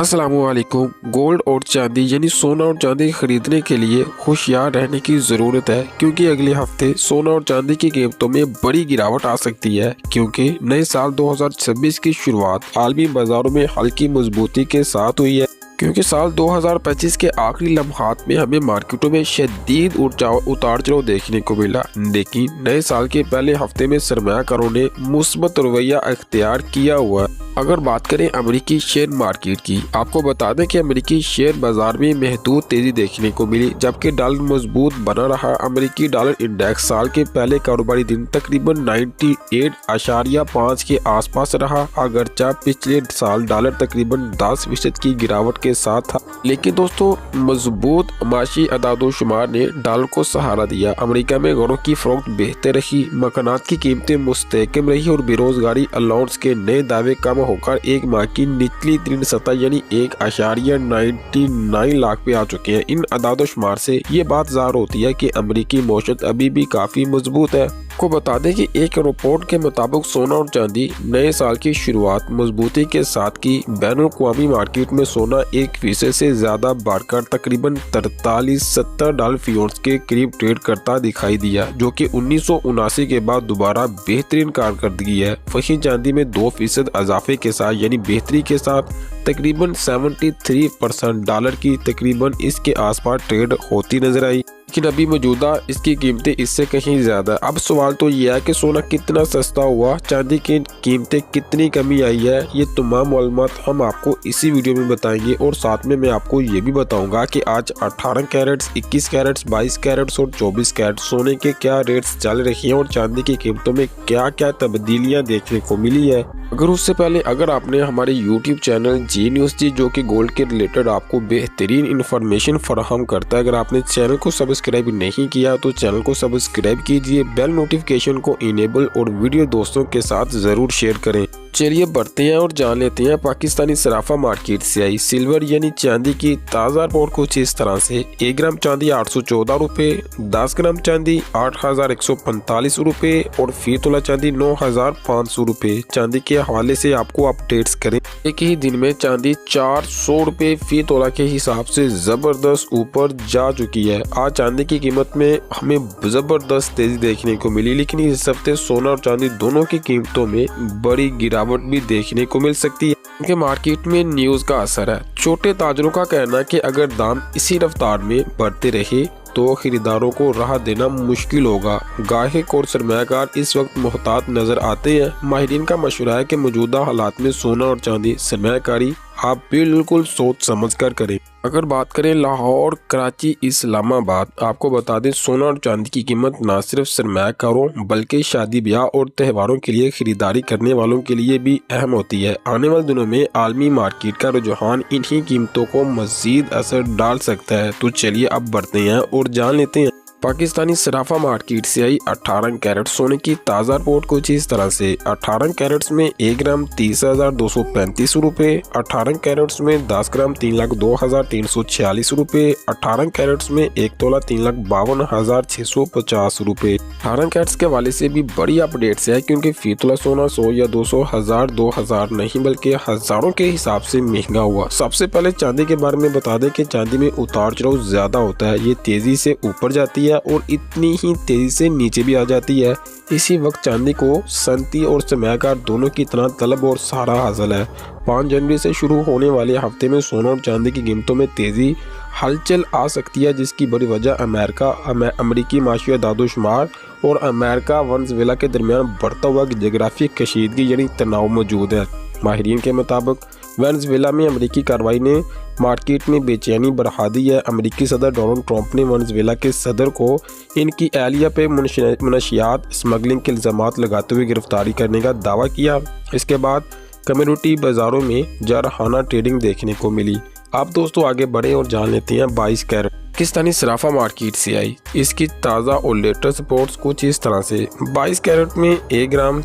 अस्सलामुअलैकुम। गोल्ड और चांदी यानी सोना और चांदी खरीदने के लिए होशियार रहने की ज़रूरत है, क्योंकि अगले हफ्ते सोना और चांदी की कीमतों में बड़ी गिरावट आ सकती है। क्योंकि नए साल 2026 की शुरुआत आलमी बाजारों में हल्की मजबूती के साथ हुई है। क्योंकि साल 2025 के आखिरी लम्हात में हमें मार्केटों में शदीद उतार चढ़ाव देखने को मिला, लेकिन नए साल के पहले हफ्ते में सरमायाकारों ने मुस्बत रवैया अख्तियार किया हुआ। अगर बात करें अमेरिकी शेयर मार्केट की, आपको बता दें कि अमेरिकी शेयर बाजार में महदूद तेजी देखने को मिली, जबकि डॉलर मजबूत बना रहा। अमेरिकी डॉलर इंडेक्स साल के पहले कारोबारी दिन तकरीबन 98.5 के आसपास रहा, अगरचा पिछले साल डॉलर तकरीबन 10% की गिरावट के साथ था। लेकिन दोस्तों, मजबूत माशी अदादोशुमार ने डॉलर को सहारा दिया। अमेरिका में घरों की फरोख्त बेहतर रही, मकानात की कीमतें मुस्तहकम रही और बेरोजगारी अलाउंस के नए दावे कम होकर एक माह की निचली तरीन सतह यानी 1.99 लाख पे आ चुके हैं। इन अदादोशुमार से ये बात ज़ाहिर होती है कि अमेरिकी मौशत अभी भी काफी मजबूत है। को बता दें कि एक रिपोर्ट के मुताबिक सोना और चांदी नए साल की शुरुआत मजबूती के साथ की। बैनुल-अक़वामी मार्केट में सोना 1% से ज्यादा बढ़कर तकरीबन 43-70 डॉलर फी औंस के करीब ट्रेड करता दिखाई दिया, जो कि 1979 के बाद दोबारा बेहतरीन कारकर्दगी है। वहीं चांदी में 2% इजाफे के साथ यानी बेहतरी के साथ तकरीबन 73% डॉलर की तकरीबन इसके आसपास ट्रेड होती नजर आई। लेकिन अभी मौजूदा इसकी कीमतें इससे कहीं ज्यादा। अब सवाल तो ये है कि सोना कितना सस्ता हुआ, चांदी की कीमतें कितनी कमी आई है। ये तमाम मालूमात हम आपको इसी वीडियो में बताएंगे और साथ में मैं आपको ये भी बताऊंगा कि आज 18 कैरेट्स, 21 कैरेट्स, 22 कैरेट्स और 24 कैरेट सोने के क्या रेट्स चल रही हैं और चांदी की कीमतों में क्या क्या तब्दीलियां देखने को मिली है। अगर उससे पहले अगर आपने हमारे YouTube चैनल जी न्यूज़ जी, जो कि गोल्ड के रिलेटेड आपको बेहतरीन इन्फॉर्मेशन फराहम करता है, अगर आपने चैनल को सब्सक्राइब नहीं किया तो चैनल को सब्सक्राइब कीजिए, बेल नोटिफिकेशन को इनेबल और वीडियो दोस्तों के साथ जरूर शेयर करें। चलिए बढ़ते हैं और जान लेते हैं पाकिस्तानी सराफा मार्केट से आई सिल्वर यानी चांदी की ताज़ा रिपोर्ट कुछ इस तरह से। 1 ग्राम चांदी 814 रुपए, 10 ग्राम चांदी 8145 रुपए और फी तोला चांदी 9500 रुपए। चांदी के हवाले से आपको अपडेट्स करें, एक ही दिन में चांदी 400 रुपए फी तोला के हिसाब से जबरदस्त ऊपर जा चुकी है। आज चांदी की कीमत में हमें जबरदस्त तेजी देखने को मिली, लेकिन इस हफ्ते सोना और चांदी दोनों की कीमतों में बड़ी गिरावट भी देखने को मिल सकती है, क्योंकि मार्केट में न्यूज का असर है। छोटे ताजरों का कहना है कि अगर दाम इसी रफ्तार में बढ़ते रहे तो खरीदारों को राहत देना मुश्किल होगा। गाहक और सरमायाकार इस वक्त मोहतात नजर आते हैं। माहिरीन का मशवरा है कि मौजूदा हालात में सोना और चांदी सरमायाकारी आप बिल्कुल सोच समझ कर करें। अगर बात करें लाहौर, कराची, इस्लामाबाद, आपको बता दें सोना और चांदी की कीमत न सिर्फ सरमायाकारों बल्कि शादी ब्याह और त्योहारों के लिए खरीदारी करने वालों के लिए भी अहम होती है। आने वाले दिनों में आलमी मार्केट का रुझान इन्हीं कीमतों को मजीद असर डाल सकता है। तो चलिए अब बढ़ते हैं और जान लेते हैं पाकिस्तानी सराफा मार्केट से आई 18 कैरेट सोने की ताज़ा रिपोर्ट कुछ इस तरह से। 18 कैरेट्स में 1 ग्राम 30,235 रुपए, 18 कैरेट्स में 10 ग्राम 3,02,346 रुपए, 18 कैरेट्स में 1 तोला 3,52,650 रुपए। 18 कैरेट्स के हवाले से भी बड़ी अपडेट्स है, क्योंकि फी तोला सोना 100 या 200, 1000, 2000 नहीं बल्कि हजारों के हिसाब से महंगा हुआ। सबसे पहले चांदी के बारे में बता दें कि चांदी में उतार चढ़ाव ज्यादा होता है, ये तेजी से ऊपर जाती है और इतनी ही तेजी से नीचे भी आ जाती है। इसी वक्त चांदी को सनती और सरमायाकार दोनों की तरह तलब और सहारा हासिल है। 5 जनवरी से शुरू होने वाले हफ्ते में सोना और चांदी की कीमतों में तेजी हलचल आ सकती है, जिसकी बड़ी वजह अमेरिकी माशी दादोशुमार और अमेरिका वेनेजुएला के दरमियान बढ़ता हुआ जोग्राफिक कशीदगी यानी तनाव मौजूद है। माहिरीन के मुताबिक वेनेजुएला में अमेरिकी कार्रवाई ने मार्केट में बेचैनी बढ़ा दी है। अमेरिकी सदर डोनाल्ड ट्रंप ने वेनेजुएला के सदर को इनकी एहलिया पे मनशियात स्मगलिंग के इल्जामात लगाते हुए गिरफ्तारी करने का दावा किया। इसके बाद कम्युनिटी बाजारों में जारहाना ट्रेडिंग देखने को मिली। अब दोस्तों आगे बढ़े और जान लेते हैं 22 कैरेट पाकिस्तानी सराफा मार्केट से आई इसकी ताज़ा और लेटेस्ट रिपोर्ट्स कुछ इस तरह से। 22 कैरेट में 1 ग्राम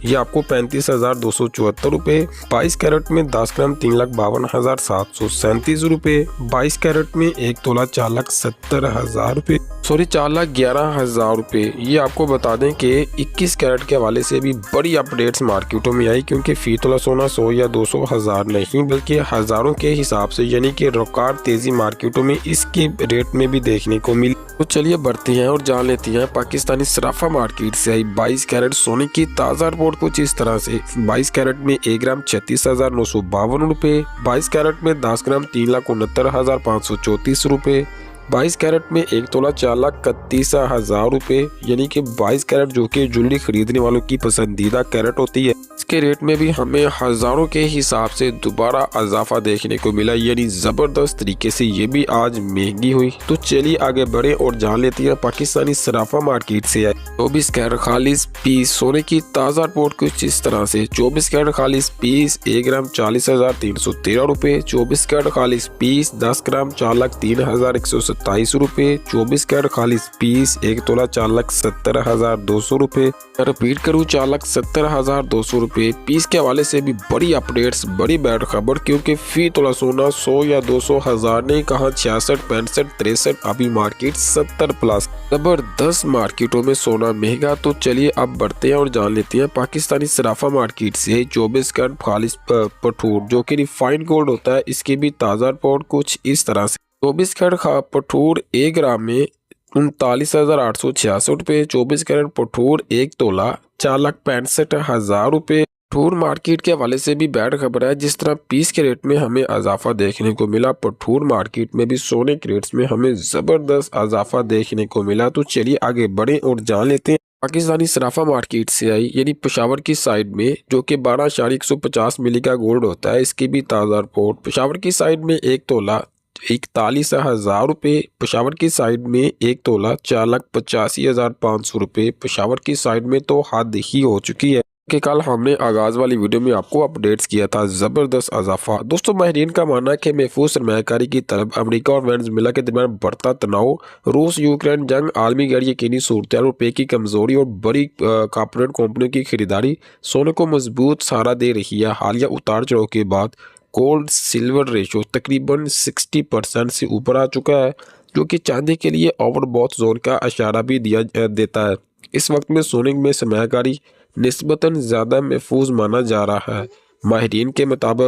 ये आपको 35,274 रुपये। 22 कैरेट में 10 ग्राम 3,52,737 रुपये। 22 कैरेट में 1 तोला 4,70,000 रुपये, सॉरी 4,11,000 रुपये। ये आपको बता दें कि 21 कैरेट के हवाले से भी बड़ी अपडेट्स मार्केटों में आई, क्योंकि फी तोला सोना 100 या 200 हज़ार नहीं बल्कि हज़ारों के हिसाब से, यानी कि रिकॉर्ड तेजी मार्केटों में इसकी रेट में भी देखने को मिली। तो चलिए बढ़ते हैं और जान लेते हैं पाकिस्तानी सराफा मार्केट से आई 22 कैरेट सोने की ताज़ा रिपोर्ट कुछ इस तरह से। 22 कैरेट में 1 ग्राम 36,952 रुपये। 22 कैरेट में 10 ग्राम 3,69,534 रुपये। 22 कैरेट में 1 तोला 4,31,000 रुपये, यानी कि 22 कैरेट जो कि ज्वेलरी खरीदने वालों की पसंदीदा कैरेट होती है, इसके रेट में भी हमें हज़ारों के हिसाब से दोबारा इजाफा देखने को मिला, यानी ज़बरदस्त तरीके से ये भी आज महंगी हुई। तो चलिए आगे बढ़े और जान लेते हैं पाकिस्तानी सराफा मार्केट से आई 24 कैरेट खालिस पीस सोने की ताज़ा रिपोर्ट कुछ इस तरह से। 24 कैरेट खालिस पीस 1 ग्राम 40,313 रुपये। 24 कैरेट खालिस पीस 10 ग्राम 4,03,127 रुपये। 24 कैरेट खालिस पीस 1 तोला 4,70,200 रुपये। रिपीट करूँ 4,70,200 रुपये। पीस के हवाले से भी बड़ी अपडेट्स, बड़ी बैड खबर, क्योंकि फी तोला सोना 100 या 200 हज़ार नहीं कहा 66, 65, 63, अभी मार्केट 70 प्लस। जबरदस्त मार्केटों में सोना महंगा। तो चलिए अब बढ़ते हैं और जान लेते हैं पाकिस्तानी सराफा मार्केट से 24 कैरेट खालिस पठूर जो कि रिफाइंड गोल्ड होता है, इसकी भी ताज़ा रिपोर्ट कुछ इस तरह से। 24 कैरेट पठूर 1 ग्राम में 39,866 रुपये। 24 कैरेट पठूर 1 तोला 4,65,000 रुपये। पठूर मार्केट के हवाले से भी बैड खबर है। जिस तरह पीस के रेट में हमें इजाफा देखने को मिला, पठूर मार्केट में भी सोने के रेट्स में हमें ज़बरदस्त इजाफा देखने को मिला। तो चलिए आगे बढ़ें और जान लेते हैं पाकिस्तानी सराफा मार्केट से आई, यानी पेशावर की साइड में जो कि 12,150 मिली का गोल्ड होता है, इसकी भी ताज़ा रिपोर्ट। पेशावर की साइड में 1 तोला 41,000 रुपये। पेशावर की साइड में 1 तोला 4,85,500 रुपये। पेशावर की साइड में तो हद ही हो चुकी है कि कल हमने आगाज़ वाली वीडियो में आपको अपडेट्स किया था, ज़बरदस्त इजाफा। दोस्तों माहिरीन का मानना है कि महफूज सरमायाकारी की तरफ अमेरिका और वेनेजुएला के दरमियान बढ़ता तनाव, रूस यूक्रेन जंग, आलमी गैर यकीनी सूरत रुपये की कमज़ोरी और बड़ी कॉर्पोरेट कंपनियों की खरीदारी सोने को मजबूत सहारा दे रही है। हालिया उतार चढ़ाव के बाद गोल्ड सिल्वर रेशो तकरीबन 60% से ऊपर आ चुका है, जो कि चांदी के लिए ओवरबॉथ जोन का इशारा भी देता है। इस वक्त में सोने में सरमायाकारी निस्बतन ज़्यादा महफूज माना जा रहा है। माहिरीन के मुताबिक